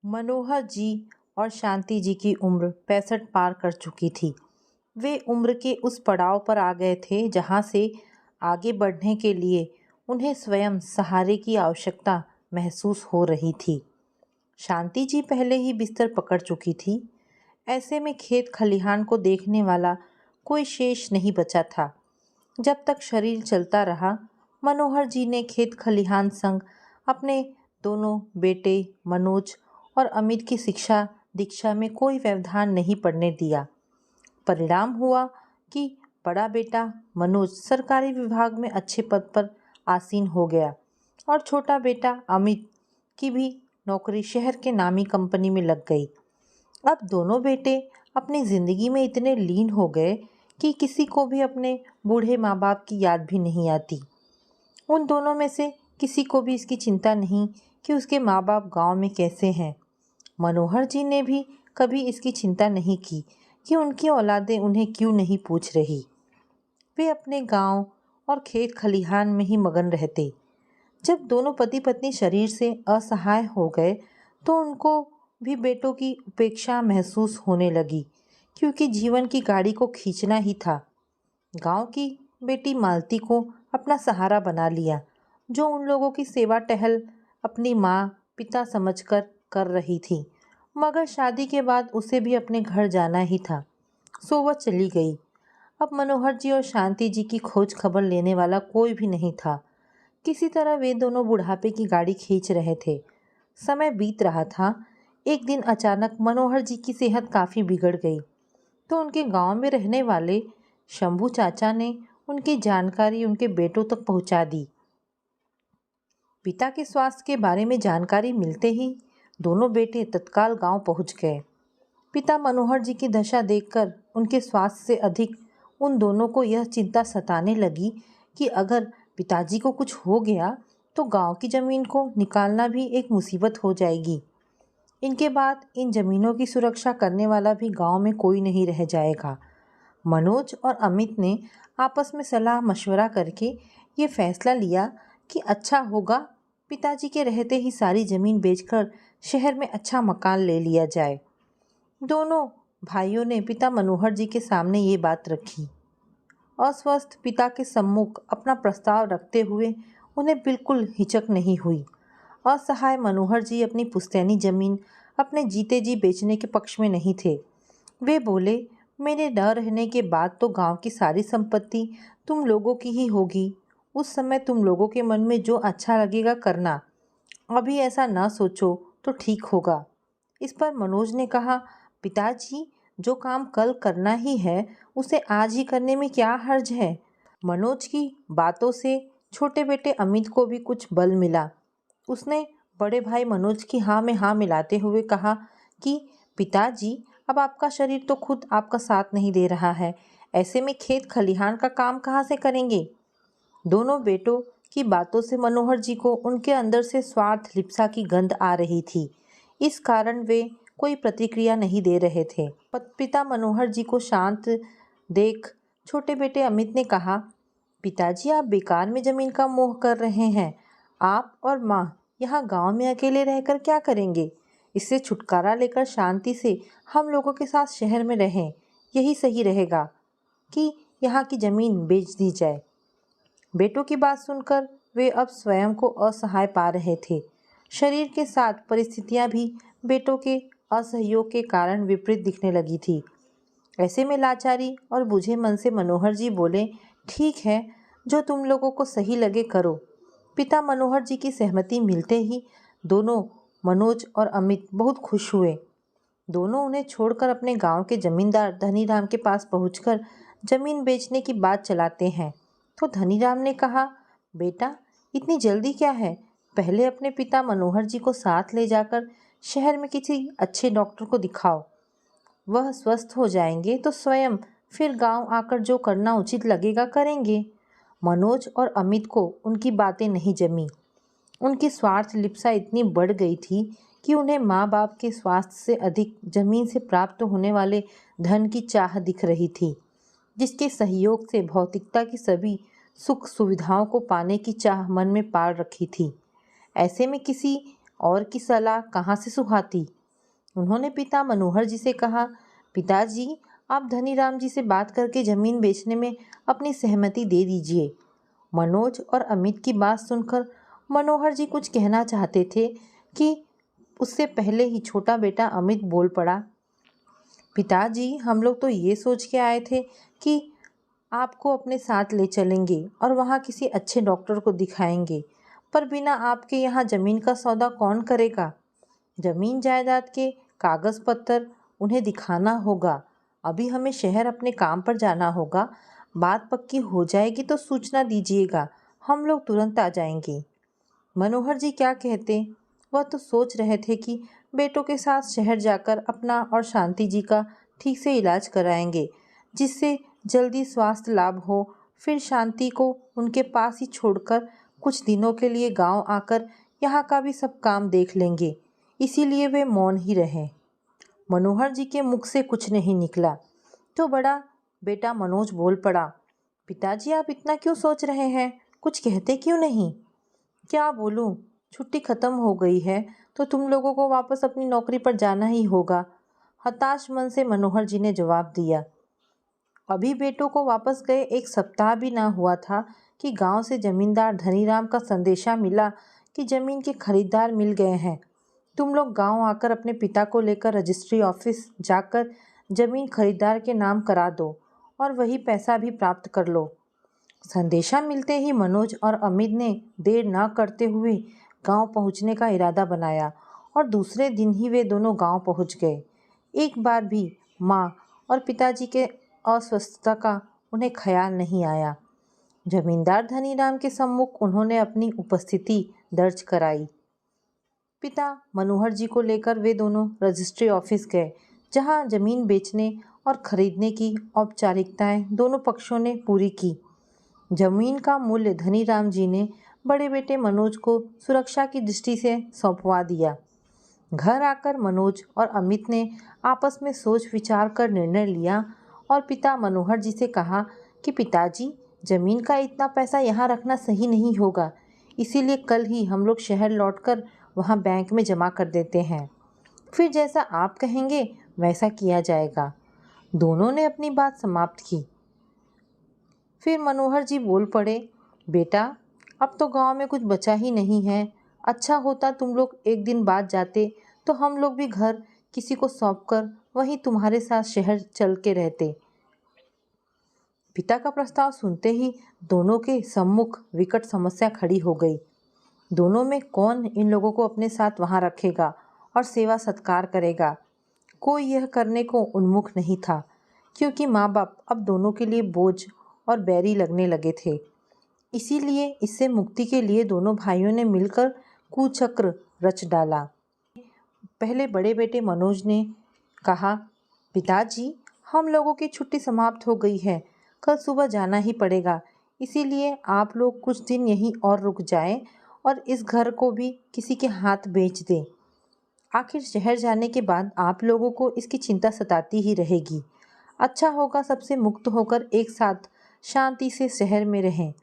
मनोहर जी और शांति जी की उम्र 65 पार कर चुकी थी। वे उम्र के उस पड़ाव पर आ गए थे जहाँ से आगे बढ़ने के लिए उन्हें स्वयं सहारे की आवश्यकता महसूस हो रही थी। शांति जी पहले ही बिस्तर पकड़ चुकी थी। ऐसे में खेत खलिहान को देखने वाला कोई शेष नहीं बचा था। जब तक शरीर चलता रहा, मनोहर जी ने खेत खलिहान संग अपने दोनों बेटे मनोज और अमित की शिक्षा दीक्षा में कोई व्यवधान नहीं पड़ने दिया। परिणाम हुआ कि बड़ा बेटा मनोज सरकारी विभाग में अच्छे पद पर आसीन हो गया और छोटा बेटा अमित की भी नौकरी शहर के नामी कंपनी में लग गई। अब दोनों बेटे अपनी जिंदगी में इतने लीन हो गए कि किसी को भी अपने बूढ़े माँ बाप की याद भी नहीं आती। उन दोनों में से किसी को भी इसकी चिंता नहीं कि उसके माँ बाप गांव में कैसे हैं। मनोहर जी ने भी कभी इसकी चिंता नहीं की कि उनकी औलादें उन्हें क्यों नहीं पूछ रही। वे अपने गांव और खेत खलिहान में ही मगन रहते। जब दोनों पति पत्नी शरीर से असहाय हो गए तो उनको भी बेटों की उपेक्षा महसूस होने लगी, क्योंकि जीवन की गाड़ी को खींचना ही था। गांव की बेटी मालती को अपना सहारा बना लिया, जो उन लोगों की सेवा टहल अपनी माँ पिता समझकर कर रही थी। मगर शादी के बाद उसे भी अपने घर जाना ही था, सो वह चली गई। अब मनोहर जी और शांति जी की खोज खबर लेने वाला कोई भी नहीं था। किसी तरह वे दोनों बुढ़ापे की गाड़ी खींच रहे थे। समय बीत रहा था। एक दिन अचानक मनोहर जी की सेहत काफ़ी बिगड़ गई, तो उनके गांव में रहने वाले शंभू चाचा ने उनकी जानकारी उनके बेटों तक पहुंचा दी। पिता के स्वास्थ्य के बारे में जानकारी मिलते ही दोनों बेटे तत्काल गांव पहुंच गए। पिता मनोहर जी की दशा देखकर उनके स्वास्थ्य से अधिक उन दोनों को यह चिंता सताने लगी कि अगर पिताजी को कुछ हो गया तो गांव की जमीन को निकालना भी एक मुसीबत हो जाएगी। इनके बाद इन जमीनों की सुरक्षा करने वाला भी गांव में कोई नहीं रह जाएगा। मनोज और अमित ने आपस में सलाह मशवरा करके ये फैसला लिया कि अच्छा होगा पिताजी के रहते ही सारी ज़मीन बेचकर शहर में अच्छा मकान ले लिया जाए। दोनों भाइयों ने पिता मनोहर जी के सामने ये बात रखी। अस्वस्थ पिता के सम्मुख अपना प्रस्ताव रखते हुए उन्हें बिल्कुल हिचक नहीं हुई। असहाय मनोहर जी अपनी पुश्तैनी जमीन अपने जीते जी बेचने के पक्ष में नहीं थे। वे बोले, मेरे न रहने के बाद तो गांव की सारी संपत्ति तुम लोगों की ही होगी। उस समय तुम लोगों के मन में जो अच्छा लगेगा करना। अभी ऐसा न सोचो तो ठीक होगा। इस पर मनोज ने कहा, पिताजी जो काम कल करना ही है उसे आज ही करने में क्या हर्ज है। मनोज की बातों से छोटे बेटे अमित को भी कुछ बल मिला। उसने बड़े भाई मनोज की हाँ में हाँ मिलाते हुए कहा कि पिताजी अब आपका शरीर तो खुद आपका साथ नहीं दे रहा है, ऐसे में खेत खलिहान का काम कहाँ से करेंगे। दोनों बेटों की बातों से मनोहर जी को उनके अंदर से स्वार्थ लिप्सा की गंध आ रही थी। इस कारण वे कोई प्रतिक्रिया नहीं दे रहे थे। पिता मनोहर जी को शांत देख छोटे बेटे अमित ने कहा, पिताजी आप बेकार में ज़मीन का मोह कर रहे हैं। आप और माँ यहाँ गांव में अकेले रहकर क्या करेंगे। इससे छुटकारा लेकर शांति से हम लोगों के साथ शहर में रहें। यही सही रहेगा कि यहाँ की ज़मीन बेच दी जाए। बेटों की बात सुनकर वे अब स्वयं को असहाय पा रहे थे। शरीर के साथ परिस्थितियां भी बेटों के असहयोग के कारण विपरीत दिखने लगी थी। ऐसे में लाचारी और बुझे मन से मनोहर जी बोले, ठीक है, जो तुम लोगों को सही लगे करो। पिता मनोहर जी की सहमति मिलते ही दोनों मनोज और अमित बहुत खुश हुए। दोनों उन्हें छोड़कर अपने गांव के जमींदार धनीराम के पास पहुंचकर जमीन बेचने की बात चलाते हैं। तो धनीराम ने कहा, बेटा इतनी जल्दी क्या है, पहले अपने पिता मनोहर जी को साथ ले जाकर शहर में किसी अच्छे डॉक्टर को दिखाओ। वह स्वस्थ हो जाएंगे तो स्वयं फिर गांव आकर जो करना उचित लगेगा करेंगे। मनोज और अमित को उनकी बातें नहीं जमी। उनकी स्वार्थ लिप्सा इतनी बढ़ गई थी कि उन्हें माँ बाप के स्वास्थ्य से अधिक जमीन से प्राप्त होने वाले धन की चाह दिख रही थी, जिसके सहयोग से भौतिकता की सभी सुख सुविधाओं को पाने की चाह मन में पाल रखी थी। ऐसे में किसी और की सलाह कहाँ से सुहाती। उन्होंने पिता मनोहर जी से कहा, पिताजी आप धनीराम जी से बात करके ज़मीन बेचने में अपनी सहमति दे दीजिए। मनोज और अमित की बात सुनकर मनोहर जी कुछ कहना चाहते थे कि उससे पहले ही छोटा बेटा अमित बोल पड़ा, पिताजी हम लोग तो ये सोच के आए थे कि आपको अपने साथ ले चलेंगे और वहाँ किसी अच्छे डॉक्टर को दिखाएंगे, पर बिना आपके यहाँ ज़मीन का सौदा कौन करेगा। ज़मीन जायदाद के कागज़ पत्तर उन्हें दिखाना होगा। अभी हमें शहर अपने काम पर जाना होगा। बात पक्की हो जाएगी तो सूचना दीजिएगा, हम लोग तुरंत आ जाएंगे। मनोहर जी क्या कहते, वह तो सोच रहे थे कि बेटों के साथ शहर जाकर अपना और शांति जी का ठीक से इलाज कराएंगे, जिससे जल्दी स्वास्थ्य लाभ हो। फिर शांति को उनके पास ही छोड़कर कुछ दिनों के लिए गांव आकर यहाँ का भी सब काम देख लेंगे। इसीलिए वे मौन ही रहे। मनोहर जी के मुख से कुछ नहीं निकला तो बड़ा बेटा मनोज बोल पड़ा, पिताजी आप इतना क्यों सोच रहे हैं, कुछ कहते क्यों नहीं। क्या बोलूं, छुट्टी खत्म हो गई है तो तुम लोगों को वापस अपनी नौकरी पर जाना ही होगा। हताश मन से मनोहर जी ने जवाब दिया। अभी बेटों को वापस गए 1 सप्ताह भी ना हुआ था कि गांव से जमींदार धनीराम का संदेशा मिला कि जमीन के खरीदार मिल गए हैं। तुम लोग गांव आकर अपने पिता को लेकर रजिस्ट्री ऑफिस जाकर जमीन खरीदार के नाम करा दो और वही पैसा भी प्राप्त कर लो। संदेशा मिलते ही मनोज और अमित ने देर न करते हुए गांव पहुंचने का इरादा बनाया और दूसरे दिन ही वे दोनों गांव पहुंच गए। एक बार भी माँ और पिताजी के अस्वस्थता का उन्हें ख्याल नहीं आया। जमींदार धनीराम के सम्मुख उन्होंने अपनी उपस्थिति दर्ज कराई। पिता मनोहर जी को लेकर वे दोनों रजिस्ट्री ऑफिस गए, जहां जमीन बेचने और खरीदने की औपचारिकताएं दोनों पक्षों ने पूरी की। जमीन का मूल्य धनीराम जी ने बड़े बेटे मनोज को सुरक्षा की दृष्टि से सौंपवा दिया। घर आकर मनोज और अमित ने आपस में सोच विचार कर निर्णय लिया और पिता मनोहर जी से कहा कि पिताजी जमीन का इतना पैसा यहाँ रखना सही नहीं होगा, इसीलिए कल ही हम लोग शहर लौटकर वहाँ बैंक में जमा कर देते हैं। फिर जैसा आप कहेंगे वैसा किया जाएगा। दोनों ने अपनी बात समाप्त की। फिर मनोहर जी बोल पड़े, बेटा अब तो गांव में कुछ बचा ही नहीं है। अच्छा होता तुम लोग एक दिन बाद जाते तो हम लोग भी घर किसी को सौंपकर वहीं तुम्हारे साथ शहर चल के रहते। पिता का प्रस्ताव सुनते ही दोनों के सम्मुख विकट समस्या खड़ी हो गई। दोनों में कौन इन लोगों को अपने साथ वहां रखेगा और सेवा सत्कार करेगा। कोई यह करने को उन्मुख नहीं था, क्योंकि माँ बाप अब दोनों के लिए बोझ और बैरी लगने लगे थे। इसीलिए इससे मुक्ति के लिए दोनों भाइयों ने मिलकर कुचक्र रच डाला। पहले बड़े बेटे मनोज ने कहा, पिताजी हम लोगों की छुट्टी समाप्त हो गई है, कल सुबह जाना ही पड़ेगा, इसीलिए आप लोग कुछ दिन यहीं और रुक जाएं और इस घर को भी किसी के हाथ बेच दें। आखिर शहर जाने के बाद आप लोगों को इसकी चिंता सताती ही रहेगी। अच्छा होगा सबसे मुक्त होकर एक साथ शांति से शहर में रहें।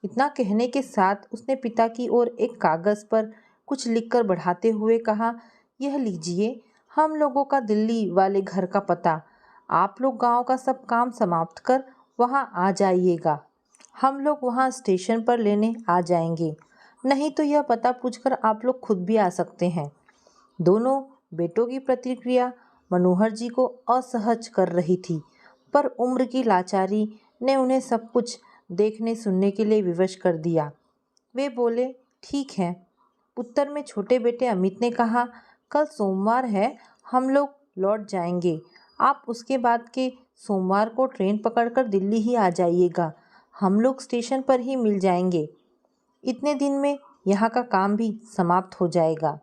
इतना कहने के साथ उसने पिता की ओर एक कागज़ पर कुछ लिखकर बढ़ाते हुए कहा, यह लीजिए हम लोगों का दिल्ली वाले घर का पता। आप लोग गांव का सब काम समाप्त कर वहां आ जाइएगा। हम लोग वहां स्टेशन पर लेने आ जाएंगे, नहीं तो यह पता पूछकर आप लोग खुद भी आ सकते हैं। दोनों बेटों की प्रतिक्रिया मनोहर जी को असहज कर रही थी, पर उम्र की लाचारी ने उन्हें सब कुछ देखने सुनने के लिए विवश कर दिया। वे बोले, ठीक है। उत्तर में छोटे बेटे अमित ने कहा, कल सोमवार है, हम लोग लौट जाएंगे। आप उसके बाद के सोमवार को ट्रेन पकड़कर दिल्ली ही आ जाइएगा। हम लोग स्टेशन पर ही मिल जाएंगे। इतने दिन में यहाँ का काम भी समाप्त हो जाएगा।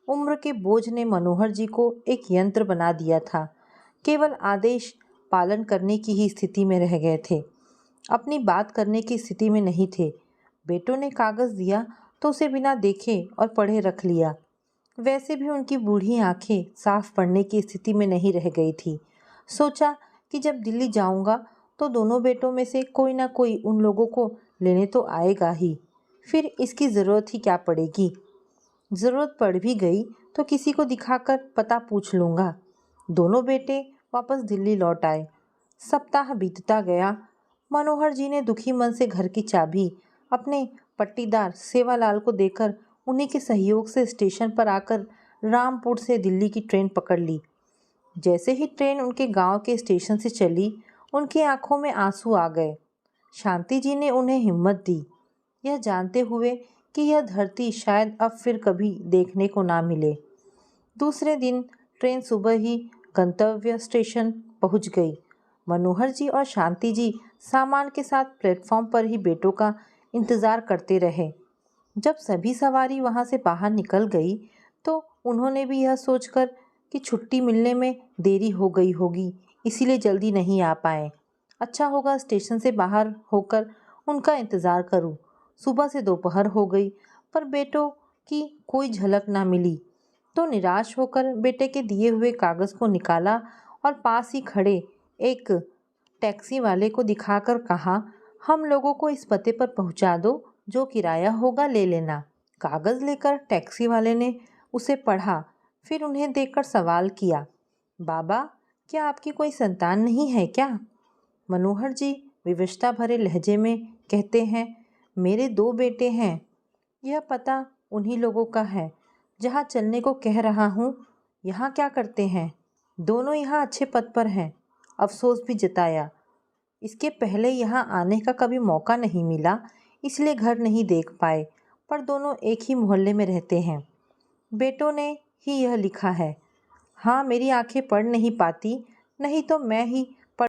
उम्र के बोझ ने मनोहर जी को एक यंत्र बना दिया था। केवल आदेश पालन करने की ही स्थिति में रह गए थे, अपनी बात करने की स्थिति में नहीं थे। बेटों ने कागज़ दिया तो उसे बिना देखे और पढ़े रख लिया। वैसे भी उनकी बूढ़ी आंखें साफ पढ़ने की स्थिति में नहीं रह गई थी। सोचा कि जब दिल्ली जाऊंगा तो दोनों बेटों में से कोई ना कोई उन लोगों को लेने तो आएगा ही, फिर इसकी ज़रूरत ही क्या पड़ेगी। ज़रूरत पड़ भी गई तो किसी को दिखाकर पता पूछ लूँगा। दोनों बेटे वापस दिल्ली लौट आए। सप्ताह बीतता गया। मनोहर जी ने दुखी मन से घर की चाबी अपने पट्टीदार सेवालाल को देकर उन्हीं के सहयोग से स्टेशन पर आकर रामपुर से दिल्ली की ट्रेन पकड़ ली। जैसे ही ट्रेन उनके गांव के स्टेशन से चली, उनकी आंखों में आंसू आ गए। शांति जी ने उन्हें हिम्मत दी, यह जानते हुए कि यह धरती शायद अब फिर कभी देखने को ना मिले। दूसरे दिन ट्रेन सुबह ही गंतव्य स्टेशन पहुंच गई। मनोहर जी और शांति जी सामान के साथ प्लेटफॉर्म पर ही बेटों का इंतज़ार करते रहे। जब सभी सवारी वहां से बाहर निकल गई तो उन्होंने भी यह सोचकर कि छुट्टी मिलने में देरी हो गई होगी, इसीलिए जल्दी नहीं आ पाए। अच्छा होगा स्टेशन से बाहर होकर उनका इंतज़ार करूं। सुबह से दोपहर हो गई पर बेटों की कोई झलक ना मिली, तो निराश होकर बेटे के दिए हुए कागज़ को निकाला और पास ही खड़े एक टैक्सी वाले को दिखाकर कहा, हम लोगों को इस पते पर पहुंचा दो, जो किराया होगा ले लेना। कागज़ लेकर टैक्सी वाले ने उसे पढ़ा, फिर उन्हें देखकर सवाल किया, बाबा क्या आपकी कोई संतान नहीं है क्या? मनोहर जी विवशता भरे लहजे में कहते हैं, मेरे 2 बेटे हैं। यह पता उन्हीं लोगों का है जहाँ चलने को कह रहा हूँ। यहाँ क्या करते हैं? दोनों यहाँ अच्छे पद पर हैं। अफसोस भी जताया, इसके पहले यहाँ आने का कभी मौका नहीं मिला, इसलिए घर नहीं देख पाए, पर दोनों एक ही मोहल्ले में रहते हैं। बेटों ने ही यह लिखा है। हाँ, मेरी आंखें पढ़ नहीं पाती, नहीं तो मैं ही